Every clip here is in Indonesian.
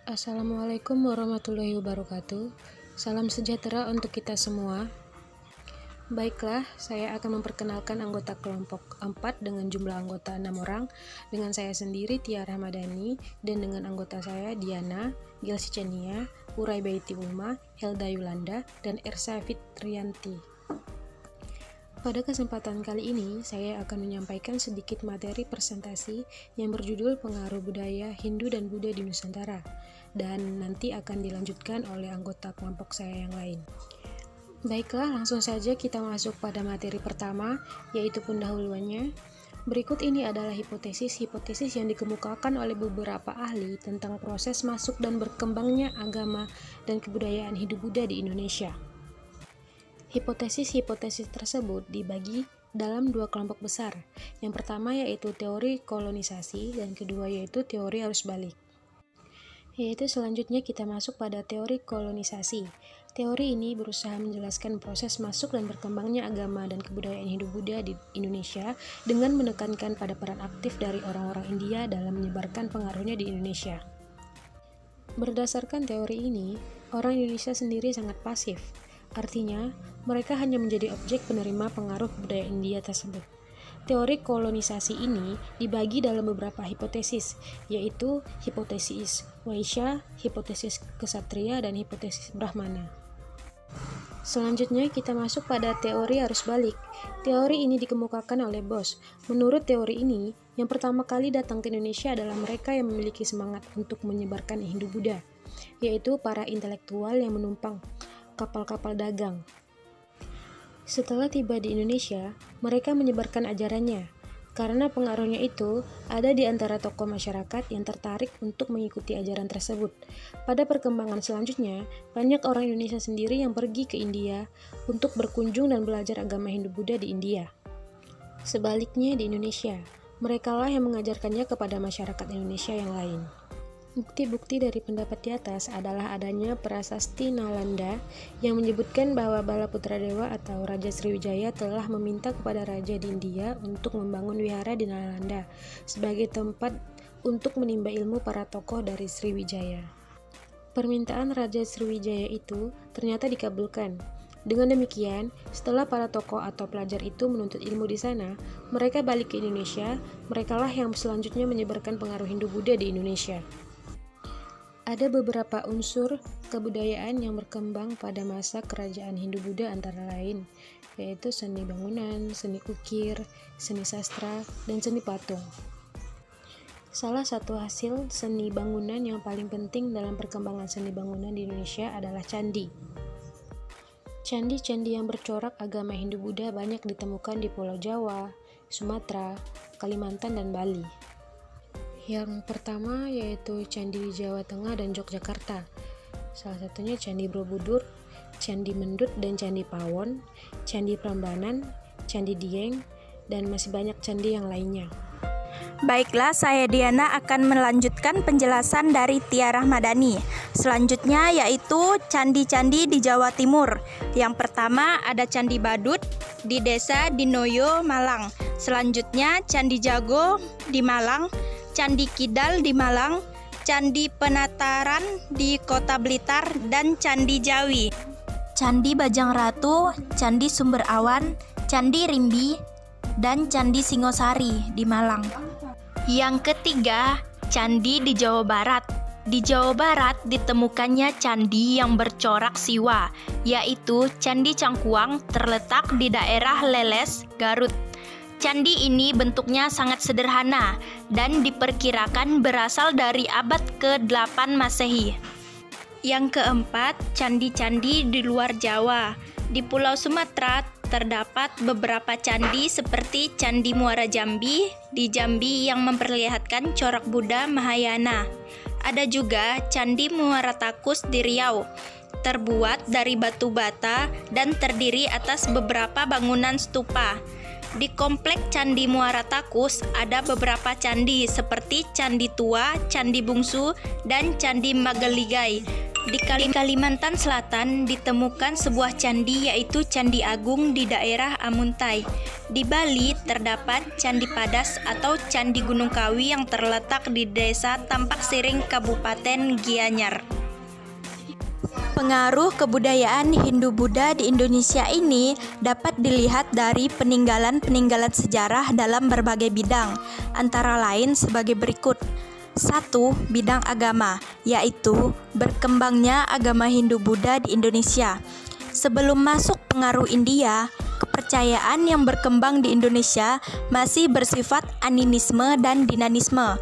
Assalamualaikum warahmatullahi wabarakatuh. Salam sejahtera untuk kita semua. Baiklah, saya akan memperkenalkan anggota kelompok 4 dengan jumlah anggota 6 orang, dengan saya sendiri Tia Rahmadani, dan dengan anggota saya Diana, Gelsi Chenia, Urai Baiti Uma, Helda Yulanda, dan Ersa Fitrianti. Pada kesempatan kali ini, saya akan menyampaikan sedikit materi presentasi yang berjudul Pengaruh Budaya Hindu dan Buddha di Nusantara, dan nanti akan dilanjutkan oleh anggota kelompok saya yang lain. Baiklah, langsung saja kita masuk pada materi pertama, yaitu pendahuluannya. Berikut ini adalah hipotesis-hipotesis yang dikemukakan oleh beberapa ahli tentang proses masuk dan berkembangnya agama dan kebudayaan Hindu-Buddha di Indonesia. Hipotesis-hipotesis tersebut dibagi dalam dua kelompok besar. Yang pertama yaitu teori kolonisasi dan kedua yaitu teori arus balik. Selanjutnya kita masuk pada teori kolonisasi. Teori ini berusaha menjelaskan proses masuk dan berkembangnya agama dan kebudayaan Hindu-Buddha di Indonesia dengan menekankan pada peran aktif dari orang-orang India dalam menyebarkan pengaruhnya di Indonesia. Berdasarkan teori ini, orang Indonesia sendiri sangat pasif. Artinya, mereka hanya menjadi objek penerima pengaruh budaya India tersebut. Teori kolonisasi ini dibagi dalam beberapa hipotesis, yaitu hipotesis Waisya, hipotesis Ksatria, dan hipotesis Brahmana. Selanjutnya kita masuk pada teori arus balik. Teori ini dikemukakan oleh Bose. Menurut teori ini, yang pertama kali datang ke Indonesia adalah mereka yang memiliki semangat untuk menyebarkan Hindu-Buddha, yaitu para intelektual yang menumpang kapal-kapal dagang. Setelah tiba di Indonesia, mereka menyebarkan ajarannya. Karena pengaruhnya itu, ada di antara tokoh masyarakat yang tertarik untuk mengikuti ajaran tersebut. Pada perkembangan selanjutnya, banyak orang Indonesia sendiri yang pergi ke India untuk berkunjung dan belajar agama Hindu-Buddha di India. Sebaliknya di Indonesia, merekalah yang mengajarkannya kepada masyarakat Indonesia yang lain. Bukti-bukti dari pendapat di atas adalah adanya prasasti Nalanda yang menyebutkan bahwa Balaputradewa atau Raja Sriwijaya telah meminta kepada Raja di India untuk membangun wihara di Nalanda sebagai tempat untuk menimba ilmu para tokoh dari Sriwijaya. Permintaan Raja Sriwijaya itu ternyata dikabulkan. Dengan demikian, setelah para tokoh atau pelajar itu menuntut ilmu di sana, mereka balik ke Indonesia, merekalah yang selanjutnya menyebarkan pengaruh Hindu-Buddha di Indonesia. Ada beberapa unsur kebudayaan yang berkembang pada masa kerajaan Hindu-Buddha antara lain, yaitu seni bangunan, seni ukir, seni sastra, dan seni patung. Salah satu hasil seni bangunan yang paling penting dalam perkembangan seni bangunan di Indonesia adalah candi. Candi-candi yang bercorak agama Hindu-Buddha banyak ditemukan di Pulau Jawa, Sumatera, Kalimantan, dan Bali. Yang pertama yaitu Candi di Jawa Tengah dan Yogyakarta. Salah satunya Candi Borobudur, Candi Mendut dan Candi Pawon, Candi Prambanan, Candi Dieng, dan masih banyak candi yang lainnya. Baiklah, saya Diana akan melanjutkan penjelasan dari Tia Rahmadani. Selanjutnya yaitu candi-candi di Jawa Timur. Yang pertama ada Candi Badut di Desa Dinoyo, Malang. Selanjutnya Candi Jago di Malang, Candi Kidal di Malang, Candi Penataran di Kota Blitar, dan Candi Jawi. Candi Bajang Ratu, Candi Sumber Awan, Candi Rimbi, dan Candi Singosari di Malang. Yang ketiga, candi di Jawa Barat. Di Jawa Barat ditemukannya candi yang bercorak siwa, yaitu Candi Cangkuang terletak di daerah Leles, Garut. Candi ini bentuknya sangat sederhana dan diperkirakan berasal dari abad ke-8 Masehi. Yang keempat, candi-candi di luar Jawa. Di Pulau Sumatera terdapat beberapa candi seperti Candi Muara Jambi di Jambi yang memperlihatkan corak Buddha Mahayana. Ada juga Candi Muara Takus di Riau, terbuat dari batu bata dan terdiri atas beberapa bangunan stupa. Di komplek Candi Muara Takus ada beberapa candi seperti Candi Tua, Candi Bungsu, dan Candi Magaligai. Di Kalimantan Selatan ditemukan sebuah candi, yaitu Candi Agung di daerah Amuntai. Di Bali terdapat Candi Padas atau Candi Gunung Kawi yang terletak di Desa Tampak Siring, Kabupaten Gianyar. Pengaruh kebudayaan Hindu-Buddha di Indonesia ini dapat dilihat dari peninggalan-peninggalan sejarah dalam berbagai bidang, antara lain sebagai berikut. 1. Bidang agama, yaitu berkembangnya agama Hindu-Buddha di Indonesia. Sebelum masuk pengaruh India, kepercayaan yang berkembang di Indonesia masih bersifat animisme dan dinanisme.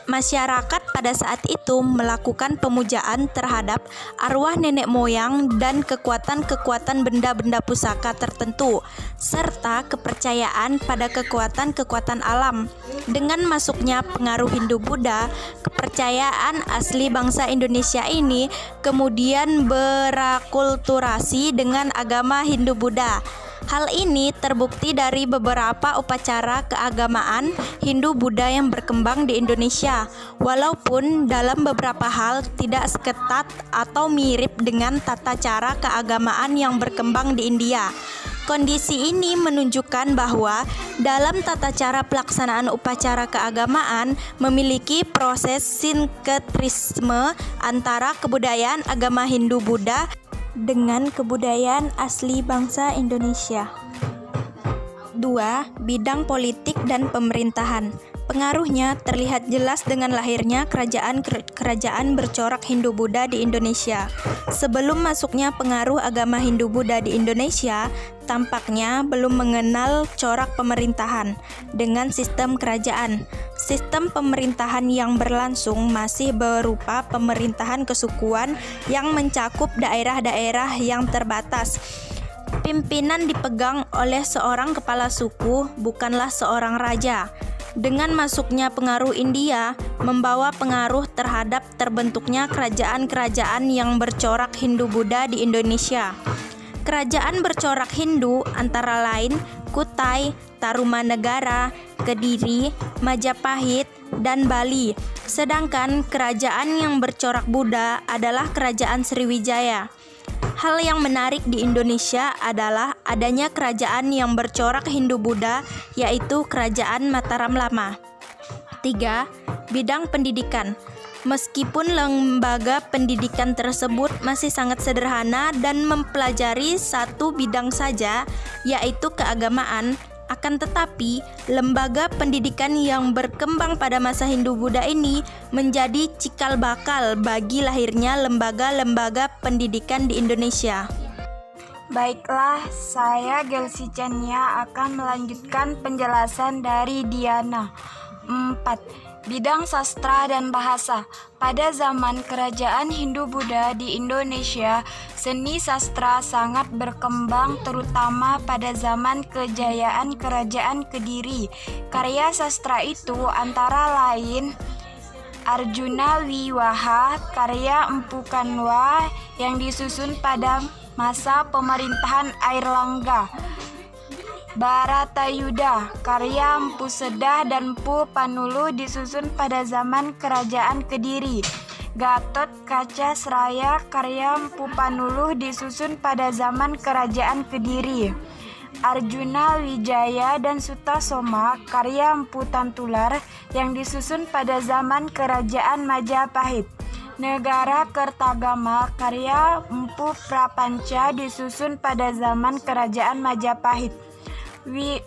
Masyarakat pada saat itu melakukan pemujaan terhadap arwah nenek moyang dan kekuatan-kekuatan benda-benda pusaka tertentu, serta kepercayaan pada kekuatan-kekuatan alam. Dengan masuknya pengaruh Hindu-Buddha, kepercayaan asli bangsa Indonesia ini kemudian berakulturasi dengan agama Hindu-Buddha. Hal ini terbukti dari beberapa upacara keagamaan Hindu-Buddha yang berkembang di Indonesia, walaupun dalam beberapa hal tidak seketat atau mirip dengan tata cara keagamaan yang berkembang di India. Kondisi ini menunjukkan bahwa dalam tata cara pelaksanaan upacara keagamaan memiliki proses sinkretisme antara kebudayaan agama Hindu-Buddha dengan kebudayaan asli bangsa Indonesia. 2. Bidang politik dan pemerintahan. Pengaruhnya terlihat jelas dengan lahirnya kerajaan bercorak Hindu-Buddha di Indonesia. Sebelum masuknya pengaruh agama Hindu-Buddha di Indonesia, tampaknya belum mengenal corak pemerintahan dengan sistem kerajaan. Sistem pemerintahan yang berlangsung masih berupa pemerintahan kesukuan yang mencakup daerah-daerah yang terbatas. Pimpinan dipegang oleh seorang kepala suku, bukanlah seorang raja. Dengan masuknya pengaruh India, membawa pengaruh terhadap terbentuknya kerajaan-kerajaan yang bercorak Hindu-Buddha di Indonesia. Kerajaan bercorak Hindu antara lain Kutai, Tarumanegara, Kediri, Majapahit, dan Bali. Sedangkan kerajaan yang bercorak Buddha adalah Kerajaan Sriwijaya. Hal yang menarik di Indonesia adalah adanya kerajaan yang bercorak Hindu-Buddha, yaitu Kerajaan Mataram Lama. 3. Bidang pendidikan. Meskipun lembaga pendidikan tersebut masih sangat sederhana dan mempelajari satu bidang saja, yaitu keagamaan, akan tetapi lembaga pendidikan yang berkembang pada masa Hindu-Buddha ini menjadi cikal bakal bagi lahirnya lembaga-lembaga pendidikan di Indonesia. Baiklah, saya Gelsi Chania akan melanjutkan penjelasan dari Diana. 4. Bidang sastra dan bahasa. Pada zaman kerajaan Hindu-Buddha di Indonesia, seni sastra sangat berkembang terutama pada zaman kejayaan Kerajaan Kediri. Karya sastra itu antara lain Arjuna Wiwaha, karya Empu Kanwa yang disusun pada masa pemerintahan Airlangga. Baratayuda, karya Empu Sedah dan Empu Panulu disusun pada zaman Kerajaan Kediri. Gatot Kaca Seraya, karya Empu Panulu disusun pada zaman Kerajaan Kediri. Arjuna Wijaya dan Sutasoma, karya Empu Tantular yang disusun pada zaman Kerajaan Majapahit. Negara Kertagama, karya Empu Prapanca disusun pada zaman Kerajaan Majapahit.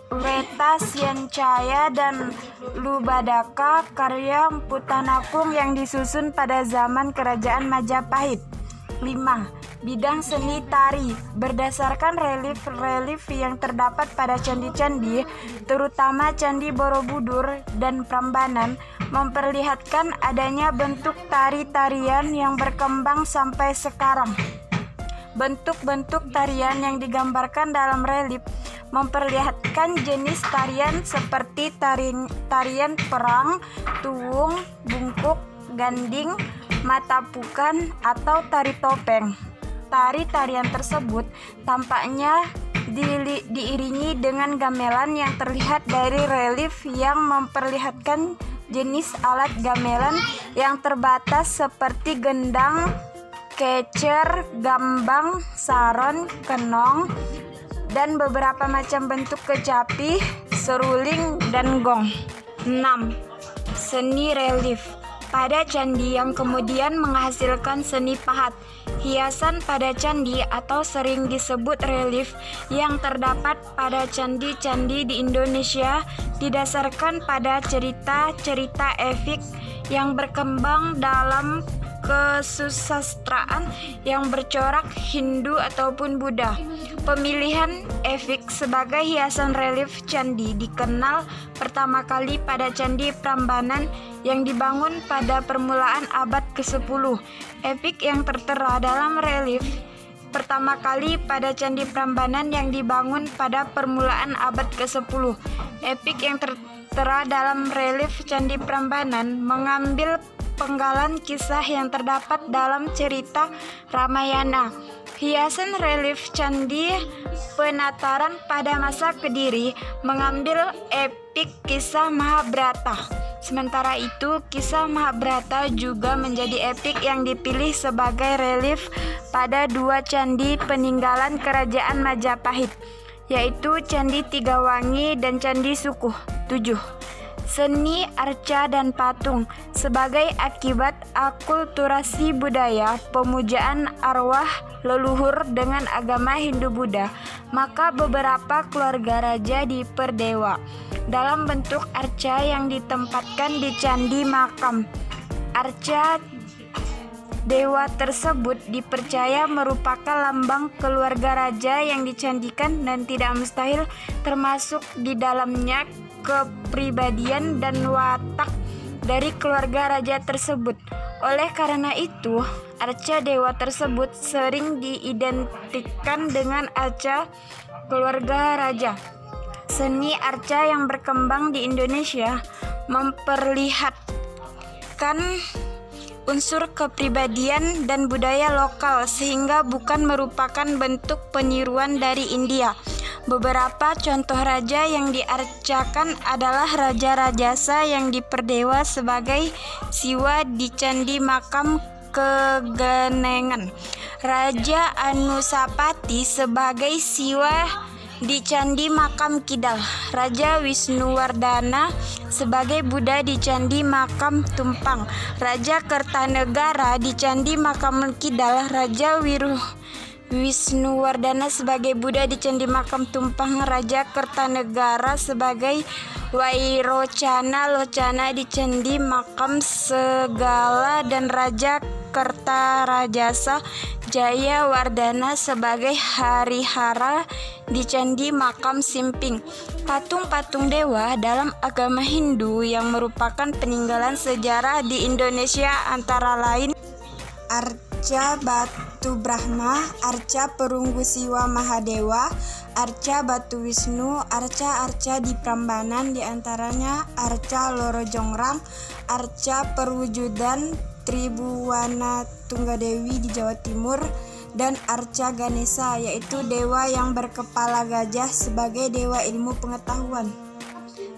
Weta Siencaya dan Lubadaka, karya Empu Tanakung yang disusun pada zaman Kerajaan Majapahit. 5. Bidang seni tari. Berdasarkan relief-relief yang terdapat pada candi-candi, terutama Candi Borobudur dan Prambanan, memperlihatkan adanya bentuk tari-tarian yang berkembang sampai sekarang. Bentuk-bentuk tarian yang digambarkan dalam relief memperlihatkan jenis tarian seperti tarian perang, tuwung, bungkuk, ganding, matapukan, atau tari topeng. Tari-tarian tersebut tampaknya diiringi dengan gamelan yang terlihat dari relief yang memperlihatkan jenis alat gamelan yang terbatas seperti gendang, kecer, gambang, saron, kenong, dan beberapa macam bentuk kecapi, seruling, dan gong. 6. Seni relief pada candi yang kemudian menghasilkan seni pahat. Hiasan pada candi atau sering disebut relief yang terdapat pada candi-candi di Indonesia didasarkan pada cerita-cerita epik yang berkembang dalam kesusastraan yang bercorak Hindu ataupun Buddha. Pemilihan epik sebagai hiasan relief candi dikenal pertama kali pada Candi Prambanan yang dibangun pada permulaan abad ke-10. Epik yang tertera dalam relief pertama kali pada Candi Prambanan yang dibangun pada permulaan abad ke-10. Epik yang tertera dalam relief Candi Prambanan mengambil penggalan kisah yang terdapat dalam cerita Ramayana. Hiasan relief Candi Penataran pada masa Kediri mengambil epik kisah Mahabharata. Sementara itu, kisah Mahabharata juga menjadi epik yang dipilih sebagai relief pada dua candi peninggalan Kerajaan Majapahit, yaitu Candi Tigawangi dan Candi Sukuh. 7. Seni arca dan patung sebagai akibat akulturasi budaya pemujaan arwah leluhur dengan agama Hindu-Buddha, maka beberapa keluarga raja diperdewa dalam bentuk arca yang ditempatkan di candi makam. Arca dewa tersebut dipercaya merupakan lambang keluarga raja yang dicandikan dan tidak mustahil termasuk di dalamnya kepribadian dan watak dari keluarga raja tersebut. Oleh karena itu, arca dewa tersebut sering diidentikan dengan arca keluarga raja. Seni arca yang berkembang di Indonesia memperlihatkan unsur kepribadian dan budaya lokal sehingga bukan merupakan bentuk peniruan dari India. Beberapa contoh raja yang diarcakan adalah Raja Rajasa yang diperdewa sebagai Siwa di Candi Makam Keganengan, Raja Anusapati sebagai Siwa di Candi Makam Kidal, Raja Wisnuwardana sebagai Buddha di Candi Makam Tumpang, Raja Kertanegara di Candi Makam Kidal, Raja Wisnuwardana sebagai Buddha di Candi Makam Tumpang, Raja Kertanegara sebagai Wairocana Locana di Candi Makam Segala, dan Raja Kertarajasa Jayawardana sebagai Harihara di Candi Makam Simping. Patung-patung dewa dalam agama Hindu yang merupakan peninggalan sejarah di Indonesia antara lain arca batu Brahma, arca perunggu Siwa Mahadewa, arca batu Wisnu, arca-arca di Prambanan diantaranya arca Loro Jongrang, arca perwujudan Tribuwana Tunggadewi di Jawa Timur, dan arca Ganesha yaitu dewa yang berkepala gajah sebagai dewa ilmu pengetahuan.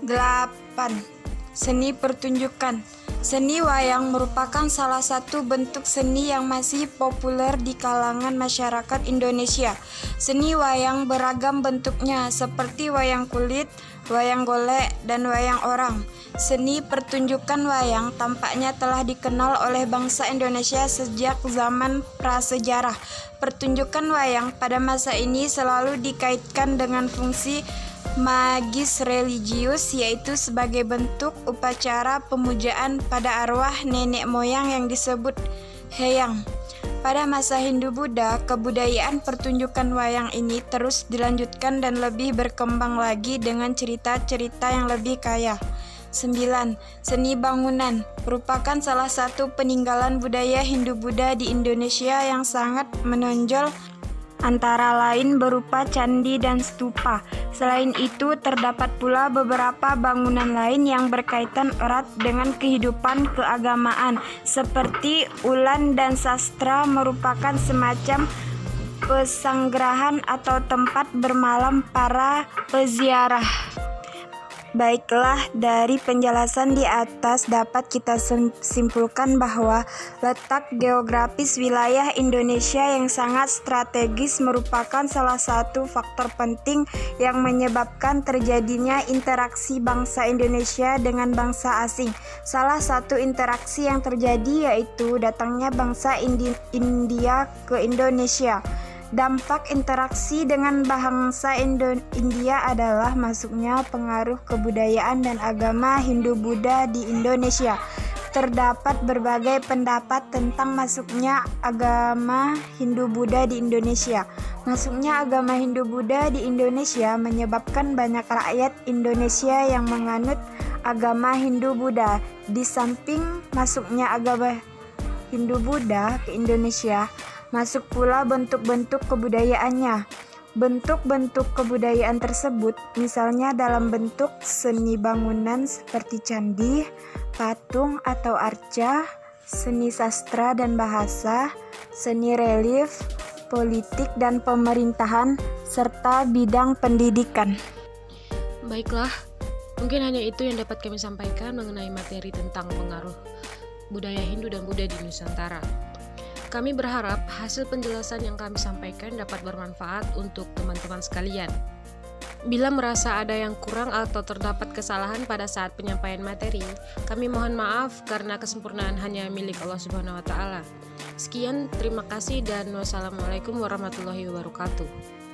8. Seni pertunjukan. Seni wayang merupakan salah satu bentuk seni yang masih populer di kalangan masyarakat Indonesia. Seni wayang beragam bentuknya seperti wayang kulit, wayang golek, dan wayang orang. Seni pertunjukan wayang tampaknya telah dikenal oleh bangsa Indonesia sejak zaman prasejarah. Pertunjukan wayang pada masa ini selalu dikaitkan dengan fungsi magis religius, yaitu sebagai bentuk upacara pemujaan pada arwah nenek moyang yang disebut Heyang. Pada masa Hindu-Buddha, kebudayaan pertunjukan wayang ini terus dilanjutkan dan lebih berkembang lagi dengan cerita-cerita yang lebih kaya. 9. Seni bangunan merupakan salah satu peninggalan budaya Hindu-Buddha di Indonesia yang sangat menonjol, antara lain berupa candi dan stupa. Selain itu, terdapat pula beberapa bangunan lain yang berkaitan erat dengan kehidupan keagamaan, seperti ulan dan sastra merupakan semacam pesanggrahan atau tempat bermalam para peziarah. Baiklah, dari penjelasan di atas dapat kita simpulkan bahwa letak geografis wilayah Indonesia yang sangat strategis merupakan salah satu faktor penting yang menyebabkan terjadinya interaksi bangsa Indonesia dengan bangsa asing. Salah satu interaksi yang terjadi yaitu datangnya bangsa India ke Indonesia. Dampak interaksi dengan bangsa India adalah masuknya pengaruh kebudayaan dan agama Hindu-Buddha di Indonesia. Terdapat berbagai pendapat tentang masuknya agama Hindu-Buddha di Indonesia. Masuknya agama Hindu-Buddha di Indonesia menyebabkan banyak rakyat Indonesia yang menganut agama Hindu-Buddha. Di samping masuknya agama Hindu-Buddha ke Indonesia, masuk pula bentuk-bentuk kebudayaannya. Bentuk-bentuk kebudayaan tersebut misalnya dalam bentuk seni bangunan seperti candi, patung atau arca, seni sastra dan bahasa, seni relief, politik dan pemerintahan, serta bidang pendidikan. Baiklah, mungkin hanya itu yang dapat kami sampaikan mengenai materi tentang pengaruh budaya Hindu dan Buddha di Nusantara. Kami berharap hasil penjelasan yang kami sampaikan dapat bermanfaat untuk teman-teman sekalian. Bila merasa ada yang kurang atau terdapat kesalahan pada saat penyampaian materi, kami mohon maaf karena kesempurnaan hanya milik Allah Subhanahu wa Ta'ala. Sekian, terima kasih dan wassalamualaikum warahmatullahi wabarakatuh.